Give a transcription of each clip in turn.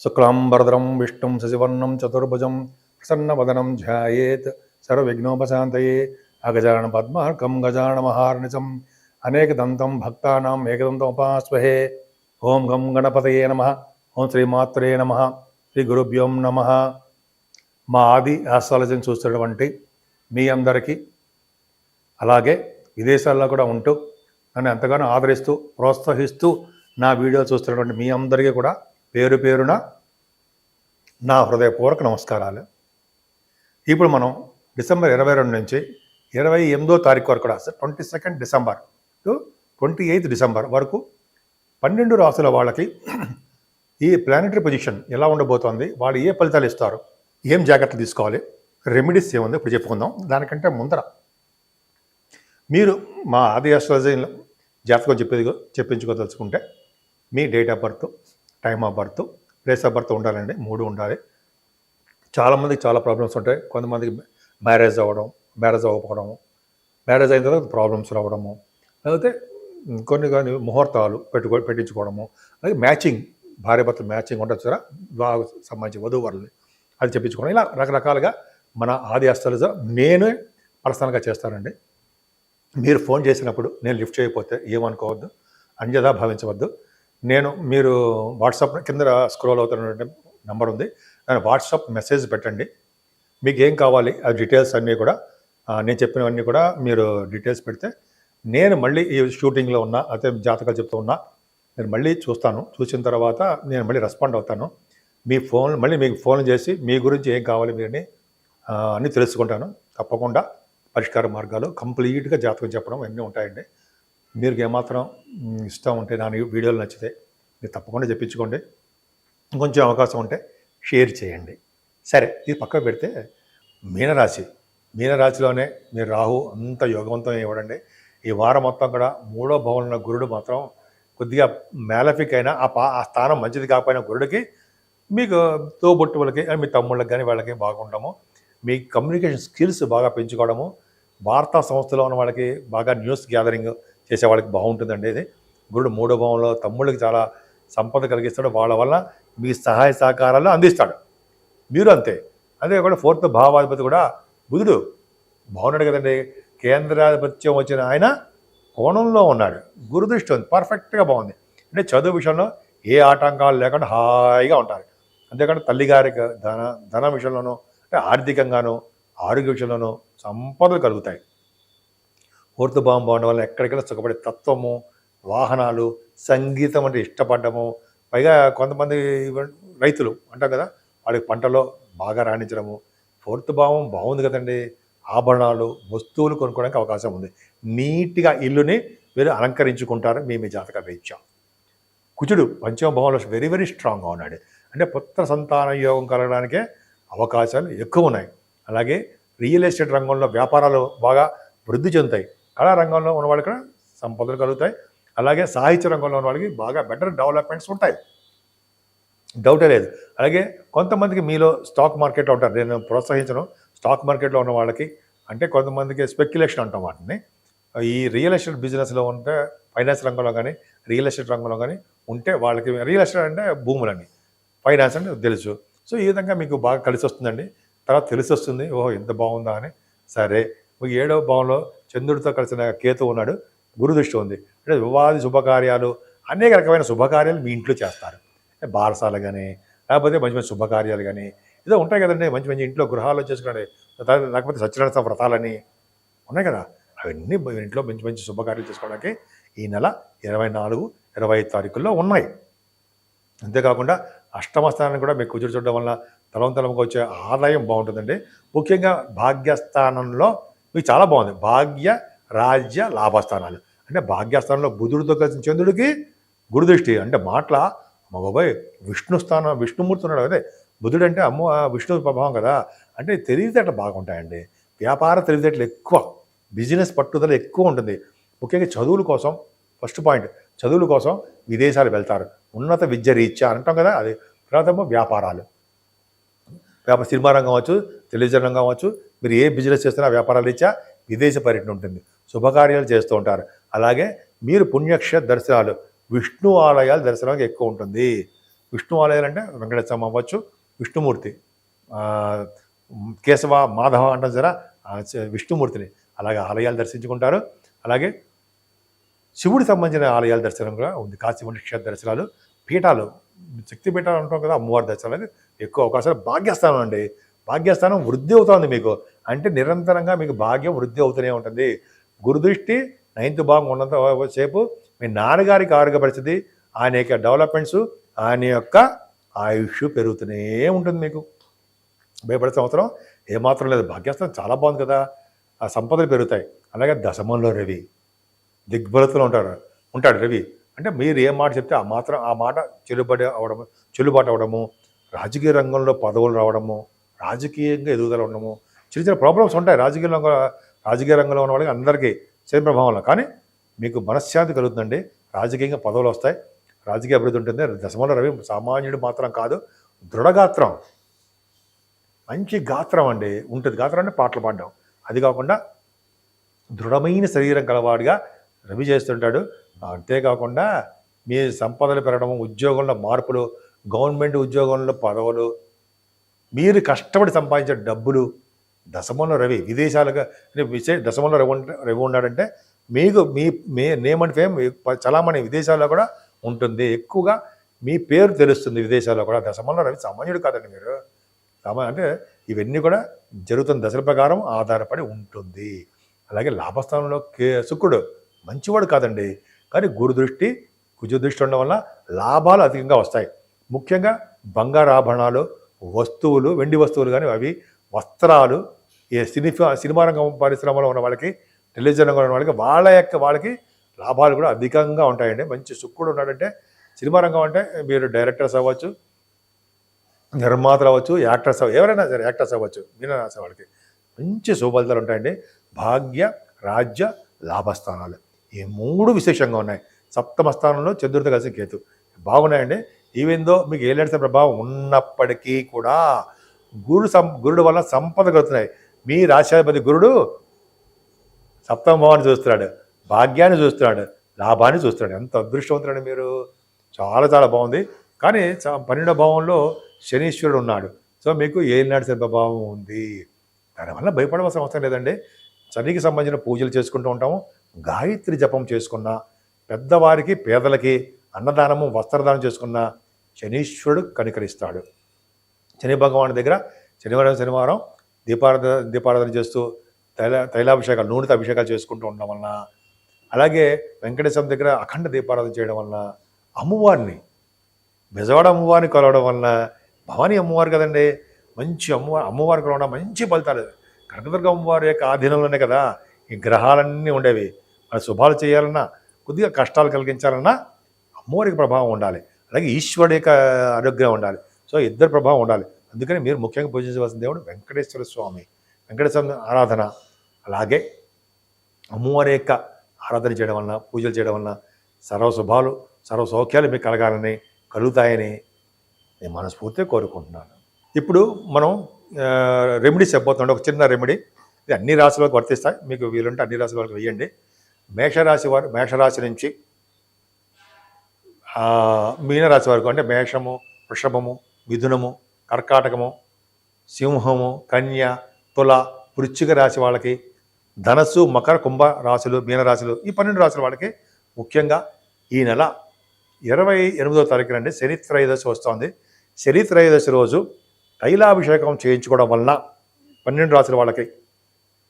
శుక్లాంబరధరం విష్ణుం శశివర్ణం చతుర్భుజం ప్రసన్నవదనం ధ్యాయేత్ సర్వవిఘ్నోపశాంతయే అగజానన పద్మార్కం గజానమహార్నిశం అనేకదంతం భక్తానాం ఏకదంతం ఉపాస్మహే. ఓం గం గణపతయే నమః. ఓం శ్రీమాత్రే నమః. శ్రీ గురుభ్యోం నమః. మా ఆది ఆస్ట్రాలజీని చూస్తున్నటువంటి మీ అందరికీ, అలాగే విదేశాల్లో కూడా ఉంటూ నన్ను ఎంతగానో ఆదరిస్తూ ప్రోత్సహిస్తూ నా వీడియో చూస్తున్నటువంటి మీ అందరికీ కూడా పేరు పేరున నా హృదయపూర్వక నమస్కారాలు. ఇప్పుడు మనం డిసెంబర్ 22 నుంచి 28వ తారీఖు వరకు కూడా 22 డిసెంబర్ టు 28 డిసెంబర్ వరకు 12 రాసుల వాళ్ళకి ఈ ప్లానెటరీ పొజిషన్ ఎలా ఉండబోతోంది, వాళ్ళు ఏ ఫలితాలు ఇస్తారు, ఏం జాగ్రత్తలు తీసుకోవాలి, రెమెడీస్ ఏముంది ఇప్పుడు చెప్పుకుందాం. దానికంటే ముందర మీరు మా ఆది ఆస్ట్రాలజీలో జాతకం చెప్పించుకోదలుచుకుంటే మీ date of birth, time of birth, place of birth ఉండాలండి. 3 ఉండాలి. చాలామందికి చాలా ప్రాబ్లమ్స్ ఉంటాయి. కొంతమందికి మ్యారేజ్ అవ్వకపోవడము, మ్యారేజ్ అయిన తర్వాత ప్రాబ్లమ్స్ రావడము, లేకపోతే కొన్ని ముహూర్తాలు పెట్టించుకోవడము, అలాగే మ్యాచింగ్, భార్యాభర్తలు మ్యాచింగ్ ఉండొచ్చు కదా, బాగా సంబంధించి వధూవరులు అది చెప్పించుకోవడం, ఇలా రకరకాలుగా మన ఆది ఆస్ట్రాలజీ నేనే పర్సనల్గా చేస్తానండి. మీరు ఫోన్ చేసినప్పుడు నేను లిఫ్ట్ చేయకపోతే ఏమనుకోవద్దు, అన్యదా భావించవద్దు. మీరు వాట్సాప్ కింద స్క్రోల్ అవుతున్నటువంటి నెంబర్ ఉంది, దాని వాట్సాప్ మెసేజ్ పెట్టండి. మీకు ఏం కావాలి ఆ డీటెయిల్స్ అన్నీ కూడా, నేను చెప్పినవన్నీ కూడా మీరు డీటెయిల్స్ పెడితే నేను మళ్ళీ ఈ షూటింగ్లో ఉన్నా, అయితే జాతకాలు చెప్తూ ఉన్నా, నేను మళ్ళీ చూస్తాను. చూసిన తర్వాత నేను మళ్ళీ రెస్పాండ్ అవుతాను. మీకు ఫోన్ చేసి మీ గురించి ఏం కావాలి మీరని అన్నీ తెలుసుకుంటాను. తప్పకుండా పరిష్కార మార్గాలు, కంప్లీట్గా జాతకం చెప్పడం అన్నీ ఉంటాయండి. మీరు ఏమాత్రం ఇష్టం ఉంటే, నా వీడియోలు నచ్చితే మీరు తప్పకుండా చెప్పించుకోండి. ఇంకొంచెం అవకాశం ఉంటే షేర్ చేయండి. సరే, ఇది పక్కకు పెడితే మీనరాశిలోనే మీరు రాహు అంత యోగవంతం ఇవ్వడండి. ఈ వారం మొత్తం కూడా 3వ భావంలో గురుడు మాత్రం కొద్దిగా మేలఫిక్ అయినా ఆ స్థానం మంచిది కాకపోయినా గురుడికి మీకు తోబుట్టువులకి, మీ తమ్ముళ్ళకి కానీ వాళ్ళకి బాగుండము, మీ కమ్యూనికేషన్ స్కిల్స్ బాగా పెంచుకోవడము, వార్తా సంస్థలో ఉన్న వాళ్ళకి బాగా న్యూస్ గ్యాదరింగ్ చేసే వాళ్ళకి బాగుంటుందండి. ఇది గురుడు 3వ భావంలో తమ్ముళ్ళకి చాలా సంపద కలిగిస్తాడు, వాళ్ళ వల్ల మీ సహాయ సహకారాలు అందిస్తాడు. మీరు అంతే. అదే కూడా 4th భావాధిపతి కూడా బుధుడు బాగున్నాడు కదండి. కేంద్రాధిపత్యం వచ్చిన ఆయన కోణంలో ఉన్నాడు, గురుదృష్టి ఉంది, పర్ఫెక్ట్గా బాగుంది. అంటే చదువు విషయంలో ఏ ఆటంకాలు లేకుండా హాయిగా ఉంటారు. అంతేకాకుండా తల్లిగారికి ధన విషయంలోనూ, అంటే ఆర్థికంగానూ, ఆరోగ్య విషయంలోనూ సంపదలు కలుగుతాయి. 4th భావం బాగుండడం వల్ల ఎక్కడికైనా సుఖపడే తత్వము, వాహనాలు, సంగీతం అంటే ఇష్టపడము, పైగా కొంతమంది రైతులు అంటాం కదా, వాళ్ళకి పంటలో బాగా రాణించడము. 4th భావం బాగుంది కదండి, ఆభరణాలు, వస్తువులు కొనుక్కోవడానికి అవకాశం ఉంది. నీట్గా ఇల్లుని మీరు అలంకరించుకుంటారు మీ జాతక రీత్యా. కుజుడు 5వ భావంలో వెరీ వెరీ స్ట్రాంగ్గా ఉన్నాడు. అంటే పుత్ర సంతాన యోగం కలగడానికే అవకాశాలు ఎక్కువ ఉన్నాయి. అలాగే రియల్ ఎస్టేట్ రంగంలో వ్యాపారాలు బాగా వృద్ధి చెందుతాయి. కళా రంగంలో ఉన్న వాళ్ళకి కూడా సంపదలు కలుగుతాయి. అలాగే సాహిత్య రంగంలో ఉన్న వాళ్ళకి బాగా బెటర్ డెవలప్మెంట్స్ ఉంటాయి, డౌటే లేదు. అలాగే కొంతమందికి మీలో స్టాక్ మార్కెట్లో ఉంటారు, నేను ప్రోత్సహించను. స్టాక్ మార్కెట్లో ఉన్న వాళ్ళకి, అంటే కొంతమందికి స్పెక్యులేషన్ అంటాం వాటిని. ఈ రియల్ ఎస్టేట్ బిజినెస్లో ఉంటే, ఫైనాన్స్ రంగంలో కానీ, రియల్ ఎస్టేట్ రంగంలో కానీ ఉంటే వాళ్ళకి, రియల్ ఎస్టేట్ అంటే భూములని, ఫైనాన్స్ అంటే తెలుసు. సో ఈ విధంగా మీకు బాగా కలిసి వస్తుందండి. తర్వాత తెలిసి వస్తుంది, ఓహో ఎంత బాగుందా అని. సరే, 7వ భావంలో చంద్రుడితో కలిసిన కేతు ఉన్నాడు, గురుదృష్టి ఉంది. అంటే వివాది శుభకార్యాలు, అనేక రకమైన శుభకార్యాలు మీ ఇంట్లో చేస్తారు. బారసాలు కానీ, లేకపోతే మంచి మంచి శుభకార్యాలు కానీ ఏదో ఉంటాయి కదండి. మంచి మంచి ఇంట్లో గృహాల్లో చేసుకునే, లేకపోతే సత్యనారాయణ వ్రతాలని ఉన్నాయి కదా, అవన్నీ ఇంట్లో మంచి మంచి శుభకార్యాలు చేసుకోవడానికి ఈ నెల 24, 25 తారీఖుల్లో ఉన్నాయి. అంతేకాకుండా అష్టమ స్థానాన్ని కూడా మీకు కుజుడు చూడడం వల్ల తలంతలంగా వచ్చే ఆదాయం బాగుంటుందండి. ముఖ్యంగా భాగ్యస్థానంలో మీకు చాలా బాగుంది. భాగ్య, రాజ్య, లాభస్థానాలు. అంటే భాగ్యస్థానంలో బుధుడితో కలిసిన చంద్రుడికి గురుదృష్టి, అంటే మాటల బాబాయ్ విష్ణుమూర్తి ఉన్నాడు. అదే బుధుడు అంటే విష్ణు ప్రభావం కదా. అంటే తెలివితేటలు బాగుంటాయండి. వ్యాపార తెలివితేటలు ఎక్కువ, బిజినెస్ పట్టుదల ఎక్కువ ఉంటుంది. ముఖ్యంగా చదువుల కోసం, ఫస్ట్ పాయింట్, చదువుల కోసం విదేశాలు వెళ్తారు. ఉన్నత విద్య రీత్యా అంటాం కదా, అది. తర్వాత వ్యాపారాలు, సినిమా రంగం అవ్వచ్చు, టెలివిజన్ రంగం అవ్వచ్చు, మీరు ఏ బిజినెస్ చేస్తున్నా వ్యాపారాల రీత్యా విదేశ పర్యటన ఉంటుంది, శుభకార్యాలు చేస్తూ ఉంటారు. అలాగే మీరు పుణ్యక్షేత్ర దర్శనాలు, విష్ణు ఆలయాల దర్శనం ఎక్కువ ఉంటుంది. విష్ణు ఆలయాలు అంటే వెంకటేశ్వర స్వామి అవ్వచ్చు, విష్ణుమూర్తి, ఆ, కేశవ మాధవ అంటాం సరే విష్ణుమూర్తిని అలాగే ఆలయాలు దర్శించుకుంటారు. అలాగే శివుడికి సంబంధించిన ఆలయాల దర్శనం కూడా ఉంది. కాశీమఠ క్షేత్ర దర్శనాలు, పీఠాలు, శక్తి పీఠాలు అంటాం కదా, అమ్మవారి దర్శనాలకు ఎక్కువ అవకాశాలు. భాగ్యస్థానం అండి, భాగ్యస్థానం వృద్ధి అవుతుంది మీకు, అంటే నిరంతరంగా మీకు భాగ్యం వృద్ధి అవుతూనే ఉంటుంది. గురుదృష్టి 9th భాగం ఉన్నంత సేపు మీ నాన్నగారికి ఆరోగ్య పరిస్థితి, ఆయన యొక్క డెవలప్మెంట్స్, ఆయన యొక్క ఆయుష్ పెరుగుతూనే ఉంటుంది. మీకు భయపడే అవసరం ఏమాత్రం లేదు. భాగ్యస్థానం చాలా బాగుంది కదా, ఆ సంపదలు పెరుగుతాయి. అలాగే దశమంలో రవి దిగ్బలతలో ఉంటాడు రవి. అంటే మీరు ఏ మాట చెప్తే ఆ మాట చెల్లుబాటు అవడము, రాజకీయ రంగంలో పదవులు రావడము, రాజకీయంగా ఎదుగుదల ఉండడము, చిన్న చిన్న ప్రాబ్లమ్స్ ఉంటాయి రాజకీయ రంగంలో ఉన్న వాళ్ళకి అందరికీ సేమ్ ప్రభావంలో. కానీ మీకు మనశ్శాంతి కలుగుతుందండి, రాజకీయంగా పదవులు వస్తాయి, రాజకీయ అభివృద్ధి ఉంటుంది. దశమంలో రవి సామాన్యుడు మాత్రం కాదు, దృఢగాత్రం, మంచి గాత్రం అండి ఉంటుంది. గాత్రం అంటే పాటలు పాడడం, అది కాకుండా దృఢమైన శరీరం కలవాడిగా రవి చేస్తుంటాడు. అంతేకాకుండా మీ సంపదలు పెరగడము, ఉద్యోగంలో మార్పులు, గవర్నమెంట్ ఉద్యోగంలో పదవులు, మీరు కష్టపడి సంపాదించే డబ్బులు, దశమంలో రవి విదేశాలుగా దశమంలో రవి ఉన్నాడంటే మీకు మీ నేమ్ అండ్ ఫేమ్ చలామణి విదేశాల్లో కూడా ఉంటుంది. ఎక్కువగా మీ పేరు తెలుస్తుంది విదేశాల్లో కూడా. దశమంలో రవి సామాన్యుడు కాదండి మీరు. అంటే ఇవన్నీ కూడా జరుగుతున్న దశల ప్రకారం ఆధారపడి ఉంటుంది. అలాగే లాభస్థానంలో శుక్రుడు మంచివాడు కాదండి, కానీ గురు దృష్టి కుజ దృష్టి ఉండడం వల్ల లాభాలు అధికంగా వస్తాయి. ముఖ్యంగా బంగారు ఆభరణాలు, వస్తువులు, వెండి వస్తువులు కానీ అవి, వస్త్రాలు, ఈ సినిమా రంగం పరిశ్రమలో ఉన్న వాళ్ళకి, టెలివిజన్ రంగంలో ఉన్న వాళ్ళకి లాభాలు కూడా అధికంగా ఉంటాయండి. మంచి శుక్రుడు ఉన్నాడంటే సినిమా రంగం అంటే మీరు డైరెక్టర్స్ అవ్వచ్చు, నిర్మాతలు అవ్వచ్చు, యాక్టర్స్ ఎవరైనా సరే యాక్టర్స్ అవ్వచ్చు, మీనరాశి వాళ్ళకి మంచి శుభఫలితాలు ఉంటాయండి. భాగ్య, రాజ్య, లాభస్థానాలు ఈ 3 విశేషంగా ఉన్నాయి. సప్తమ స్థానంలో చంద్రుడితో కలిసి కేతు బాగున్నాయండి. ఈవెందో మీకు ఏలినట్టు ప్రభావం ఉన్నప్పటికీ కూడా గురుడు వల్ల సంపద కలుగుతున్నాయి. మీ రాశ్యాధిపతి గురుడు సప్తమ భావాన్ని చూస్తున్నాడు, భాగ్యాన్ని చూస్తున్నాడు, లాభాన్ని చూస్తున్నాడు. ఎంత అదృష్టవంతుడండి మీరు, చాలా చాలా బాగుంది. కానీ 12వ భావంలో శనీశ్వరుడు ఉన్నాడు. సో మీకు ఏలినాడు శని ప్రభావం ఉంది. దానివల్ల భయపడవలసిన అవసరం లేదండి. శనికి సంబంధించిన పూజలు చేసుకుంటూ ఉంటాము, గాయత్రి జపం చేసుకున్న, పెద్దవారికి పేదలకి అన్నదానము వస్త్రదానం చేసుకున్న శనీశ్వరుడు కనికరిస్తాడు. శని భగవాన్ దగ్గర శనివారం దీపారాధన చేస్తూ తైలాభిషేకాలు, నూనెతో అభిషేకాలు చేసుకుంటూ ఉండడం వలన, అలాగే వెంకటేశ్వరం దగ్గర అఖండ దీపారాధన చేయడం వలన, అమ్మవారిని బెజవాడ అమ్మవారిని కొలవడం వలన, భవానీ అమ్మవారు కదండి, మంచి అమ్మవారి కొలవడం మంచి ఫలితాలు. కనకదుర్గ అమ్మవారి యొక్క ఆధీనంలోనే కదా ఈ గ్రహాలన్నీ ఉండేవి. మన శుభాలు చేయాలన్నా, కొద్దిగా కష్టాలు కలిగించాలన్నా అమ్మవారికి ప్రభావం ఉండాలి, అలాగే ఈశ్వరుడి యొక్క అనుగ్రహం ఉండాలి. సో ఇద్దరు ప్రభావం ఉండాలి. అందుకని మీరు ముఖ్యంగా పూజించవలసిన దేవుడు వెంకటేశ్వర స్వామి, వెంకటేశ్వర ఆరాధన, అలాగే అమ్మవారి యొక్క ఆరాధన చేయడం వలన, పూజలు చేయడం వలన సర్వశుభాలు, సర్వసౌఖ్యాలు మీకు కలుగుతాయని నేను మనస్ఫూర్తిగా కోరుకుంటున్నాను. ఇప్పుడు మనం రెమెడీస్ చెప్పబోతుండే ఒక చిన్న రెమెడీ. ఇది అన్ని రాశులకు వర్తిస్తాయి, మీకు వీలుంటే అన్ని రాశుల వాళ్ళకి వేయండి. మేషరాశి నుంచి మీనరాశి వరకు, అంటే మేషము, వృషభము, మిథునము, కర్కాటకము, సింహము, కన్య, తుల, వృశ్చిక రాశి వాళ్ళకి, ధనస్సు, మకర, కుంభ రాశులు, మీనరాశులు, ఈ 12 రాశుల వాళ్ళకి ముఖ్యంగా ఈ నెల 28వ తారీఖున అండి శని త్రయోదశి వస్తుంది. శని త్రయోదశి రోజు తైలాభిషేకం చేయించుకోవడం వలన 12 రాశుల వాళ్ళకి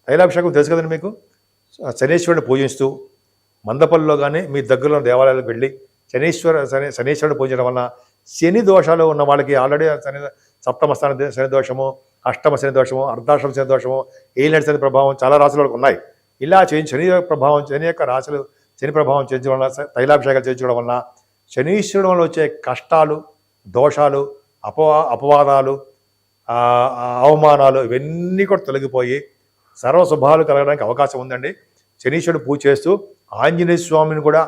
తైలాభిషేకం తెలుసు కదండి మీకు. శనీశ్వరుని పూజిస్తూ మందపల్లిలో కానీ మీ దగ్గరలో దేవాలయాలకు వెళ్ళి శనీశ్వరుని పూజించడం వలన శని దోషాలు ఉన్న వాళ్ళకి, ఆల్రెడీ సప్తమ స్థాన శని దోషము, అష్టమ శని దోషము, అర్ధాష్టమ శని దోషము, ఏలినాటి శని ప్రభావం చాలా రాశుల వాళ్ళకి ఉన్నాయి. ఇలా శని ప్రభావం, శని యొక్క రాశులు శని ప్రభావం చేయించడం వలన, తైలాభిషేకాలు చేయించడం వలన శనీశ్వరుడు వల్ల వచ్చే కష్టాలు, దోషాలు, అపవాదాలు, అవమానాలు ఇవన్నీ కూడా తొలగిపోయి సర్వశుభాలు కలగడానికి అవకాశం ఉందండి. శనీశ్వరుడు పూజ చేస్తూ ఆంజనేయ స్వామిని కూడా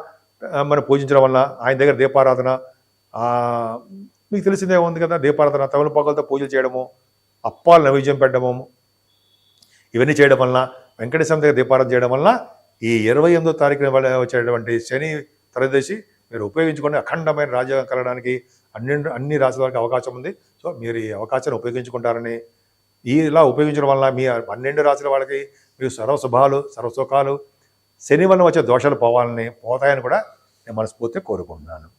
మనం పూజించడం వలన, ఆయన దగ్గర దీపారాధన, మీకు తెలిసిందే ఉంది కదా, దీపారాధన, తమలపాకులతో పూజలు చేయడము, అప్పాలు నైవేద్యం పెట్టడము, ఇవన్నీ చేయడం వలన, వెంకటేశ్వర దగ్గర దీపారాధన చేయడం వలన ఈ 28వ తారీఖున వచ్చేటువంటి శని త్రయోదశి మీరు ఉపయోగించుకొని అఖండమైన రాజ్యం కలగడానికి, అన్ని రాశుల వారికి అవకాశం ఉంది. సో మీరు ఈ అవకాశాన్ని ఉపయోగించుకుంటారని, ఇలా ఉపయోగించడం వల్ల మీ 12 రాశుల వాళ్ళకి మీరు సర్వశుభాలు సర్వసుఖాలు, శని వల్ల వచ్చే దోషాలు పోతాయని కూడా నేను మనస్ఫూర్తిగా కోరుకుంటున్నాను.